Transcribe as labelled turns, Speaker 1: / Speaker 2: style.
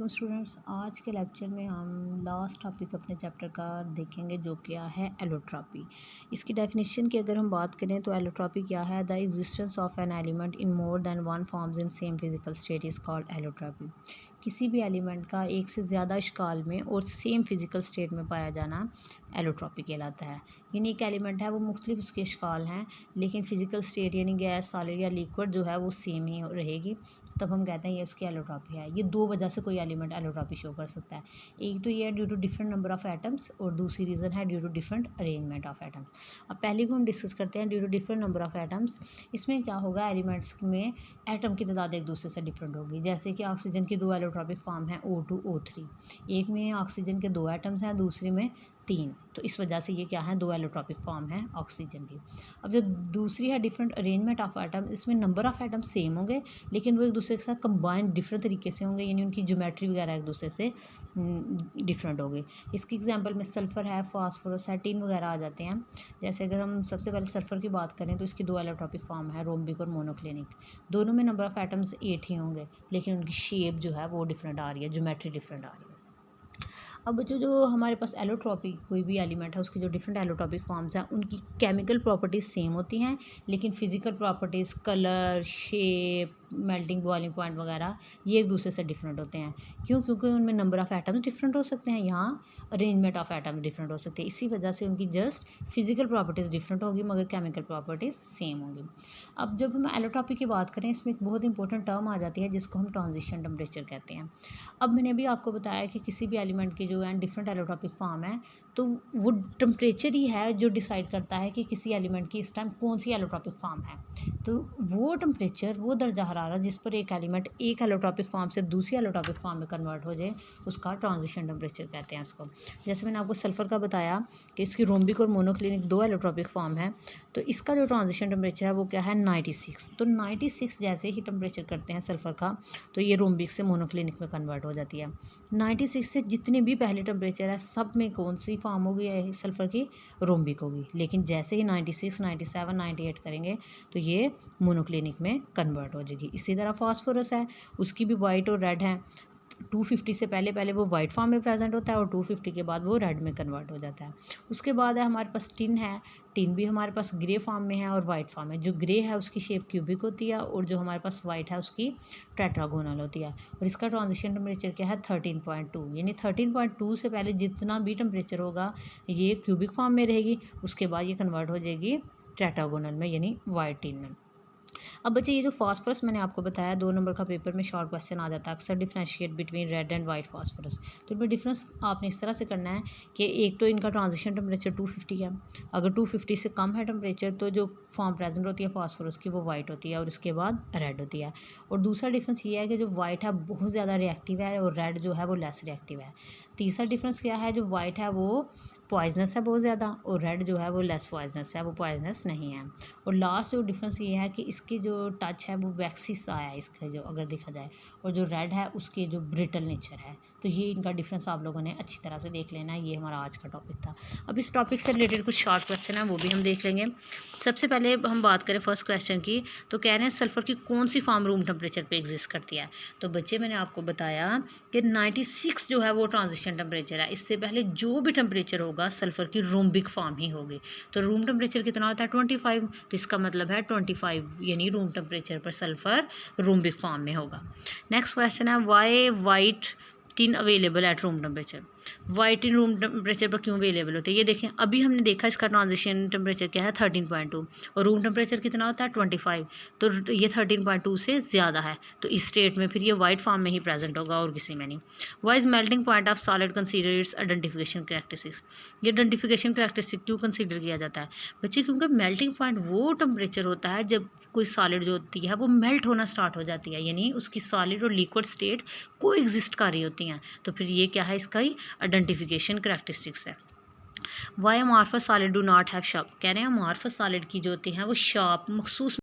Speaker 1: वालेकुम स्टूडेंट्स। आज के लेक्चर में हम लास्ट टॉपिक अपने चैप्टर का देखेंगे जो क्या है एलोट्रॉपी। इसकी डेफिनेशन की अगर हम बात करें तो एलोट्रॉपी क्या है? The existence of an element in more than one forms in same physical state is called allotropy. किसी भी एलिमेंट का एक से ज़्यादा इश्काल में और सेम फिजिकल स्टेट में पाया जाना एलोट्रॉपी कहलाता है। यानी एक एलिमेंट है वो मुख्तलिफ उसके इश्काल हैं लेकिन फिजिकल स्टेट यानी गैस, सॉलिड या लिक्विड जो है वो सेम ही रहेगी, तब हम कहते हैं ये इसकी एलोट्रॉपी है। ये दो वजह से कोई एलिमेंट एलोट्रॉपी शो कर सकता है। एक तो ये है due to different number of atoms और दूसरी रीज़न है due to different arrangement of atoms. अब पहले को हम डिस्कस करते हैं due to different number of atoms. इसमें क्या होगा, एलिमेंट्स में एटम की तादाद एक दूसरे से डिफरेंट होगी। जैसे कि ऑक्सीजन की दो एलोट्रॉपिक फॉर्म है O2 O3। एक में ऑक्सीजन के दो एटम्स हैं, दूसरे में 3, तो इस वजह से ये क्या है, दो एलोट्रॉपिक फॉर्म है ऑक्सीजन की। अब जो दूसरी है डिफरेंट अरेंजमेंट ऑफ एटम, इसमें नंबर ऑफ एटम सेम होंगे लेकिन वो एक दूसरे के साथ कंबाइंड डिफरेंट तरीके से होंगे, यानी उनकी ज्योमेट्री वगैरह एक दूसरे से डिफरेंट होगी। इसकी एग्जांपल में सल्फ़र है, फास्फोरस है, टिन वगैरह आ जाते हैं। जैसे अगर हम सबसे पहले सल्फ़र की बात करें तो इसकी दो एलोट्रॉपिक फॉर्म है, रोम्बिक और मोनोक्लिनिक। दोनों में नंबर ऑफ एटम्स 8 ही होंगे लेकिन उनकी शेप जो है वो डिफरेंट आ रही है, ज्योमेट्री डिफरेंट आ रही है। अब बच्चों जो हमारे पास एलोट्रॉपी कोई भी एलिमेंट है उसकी जो डिफरेंट एलोट्रॉपिक फॉर्म्स हैं उनकी केमिकल प्रॉपर्टीज़ सेम होती हैं लेकिन physical properties, colour, shape, melting boiling point वगैरह ये एक दूसरे से डिफरेंट होते हैं। क्यों? क्योंकि उनमें नंबर ऑफ़ एटम्स डिफरेंट हो सकते हैं, यहाँ अरेंजमेंट ऑफ एटम्स डिफरेंट हो सकते हैं। इसी वजह से उनकी जस्ट फिजिकल प्रॉपर्टीज़ डिफरेंट होगी मगर केमिकल प्रॉपर्टीज़ सेम होंगी। अब जब हम एलोट्रॉपी की बात करें इसमें एक बहुत इंपॉर्टेंट टर्म आ जाती है जिसको हम ट्रांजिशन टेम्परेचर कहते हैं। अब मैंने अभी आपको बताया कि किसी भी एलिमेंट की जो है डिफरेंट एलोट्रॉपिक फॉर्म है तो वो टेम्परेचर ही है जो डिसाइड करता है कि किसी एलिमेंट की इस टाइम कौन सी एलोट्रॉपिक फॉर्म है। तो वो टेम्परेचर, वो दर्जा हरारत जिस पर एक एलिमेंट एक एलोट्रॉपिक फॉर्म से दूसरी एलोट्रॉपिक फॉर्म में कन्वर्ट हो जाए उसका ट्रांजिशन टेम्परेचर कहते हैं इसको। जैसे मैंने आपको सल्फ़र का बताया कि इसकी रोम्बिक और मोनोक्लिनिक दो एलोट्रॉपिक फॉर्म है, तो इसका जो ट्रांजिशन टेम्परेचर है वो क्या है, 96। तो 96 जैसे ही टेम्परेचर करते हैं सल्फ़र का तो ये रोम्बिक से मोनोक्लिनिक में कन्वर्ट हो जाती है। 96 से जितने भी पहले टेम्परेचर है सब में कौन सी फॉर्म होगी सल्फ़र की, रोम्बिक होगी। लेकिन जैसे ही 96, 97, 98 करेंगे तो ये मोनोक्लिनिक में कन्वर्ट हो जाएगी। इसी तरह फास्फोरस है, उसकी भी वाइट और रेड है। 250 से पहले वो वाइट फॉर्म में प्रेजेंट होता है और 250 के बाद वो रेड में कन्वर्ट हो जाता है। उसके बाद है हमारे पास टिन है। टिन भी हमारे पास ग्रे फॉर्म में है और वाइट फॉर्म में। जो ग्रे है उसकी शेप क्यूबिक होती है और जो हमारे पास वाइट है उसकी टेट्रागोनल होती है। और इसका ट्रांजिशन टेम्परेचर क्या है, 13.2। यानी 13.2 से पहले जितना भी टेम्परेचर होगा ये क्यूबिक फॉर्म में रहेगी, उसके बाद ये कन्वर्ट हो जाएगी टेट्रागोनल में यानी वाइट टिन में। अब बच्चे ये जो फास्फोरस मैंने आपको बताया 2 नंबर का पेपर में शॉर्ट क्वेश्चन आ जाता है अक्सर, differentiate between red and white phosphorus. तो इनमें डिफरेंस आपने इस तरह से करना है कि एक तो इनका ट्रांजिशन टेम्परेचर 250 है। अगर 250 से कम है टेम्परेचर तो जो फॉर्म प्रेजेंट होती है फास्फोरस की वो वाइट होती है और इसके बाद रेड होती है। और दूसरा डिफरेंस ये है कि जो वाइट है बहुत ज़्यादा रिएक्टिव है और रेड जो है वो लेस रिएक्टिव है। तीसरा डिफरेंस क्या है, जो वाइट है वो पॉइजनस है बहुत ज़्यादा और रेड जो है वो लेस पॉइजनस है, वो पॉइजनस नहीं है। और लास्ट जो डिफरेंस ये है कि इसकी जो टच है वो वैक्सिस आया है इसका जो अगर देखा जाए, और जो रेड है उसके जो ब्रिटल नेचर है। तो ये इनका डिफरेंस आप लोगों ने अच्छी तरह से देख लेना है। ये हमारा आज का टॉपिक था। अब इस टॉपिक से रिलेटेड कुछ शॉर्ट क्वेश्चन है वो भी हम देख लेंगे। सबसे पहले हम बात करें फर्स्ट क्वेश्चन की, तो कह रहे हैं सल्फ़र की कौन सी फॉर्म रूम टेम्परेचर पे एग्जिस्ट करती है। तो बच्चे मैंने आपको बताया कि 96 जो है वो ट्रांजिशन टेम्परेचर है। इससे पहले जो भी टेम्परेचर होगा सल्फ़र की रोम्बिक फॉर्म ही होगी। तो रूम टेम्परेचर कितना होता है, 25। तो इसका मतलब है 25 यानी रूम टेम्परेचर पर सल्फ़र रोम्बिक फॉर्म में होगा। नेक्स्ट क्वेश्चन है, why white tin available at room temperature. White tin room temperature पर क्यों अवेलेबल होते हैं, ये देखें अभी हमने देखा इसका ट्रांजिशन टेम्परेचर क्या है 13.2 और रूम टेम्परेचर कितना होता है 25। तो ये 13.2 से ज़्यादा है तो इस स्टेट में फिर ये वाइट फॉर्म में ही प्रेजेंट होगा और किसी में नहीं। Why is melting point of solid consider its identification characteristics. ये आइडेंटिफिकेशन करैक्टरिस्टिक क्यों कंसीडर किया जाता है बच्चे, क्योंकि मेल्टिंग पॉइंट वो टेम्परेचर होता है जब कोई सॉलिड जो होती है वो मेल्ट होना स्टार्ट हो जाती है, यानी उसकी सॉलिड और लिक्विड स्टेट को एग्जिस्ट कर रही होती हैं। तो फिर ये क्या है, इसका ही आइडेंटिफिकेशन करैक्टरिस्टिक्स है। Why amorphous solid do not have sharp, कह रहे हैं अमॉर्फस सॉलिड की जो होती हैं वो शार्प मखसूस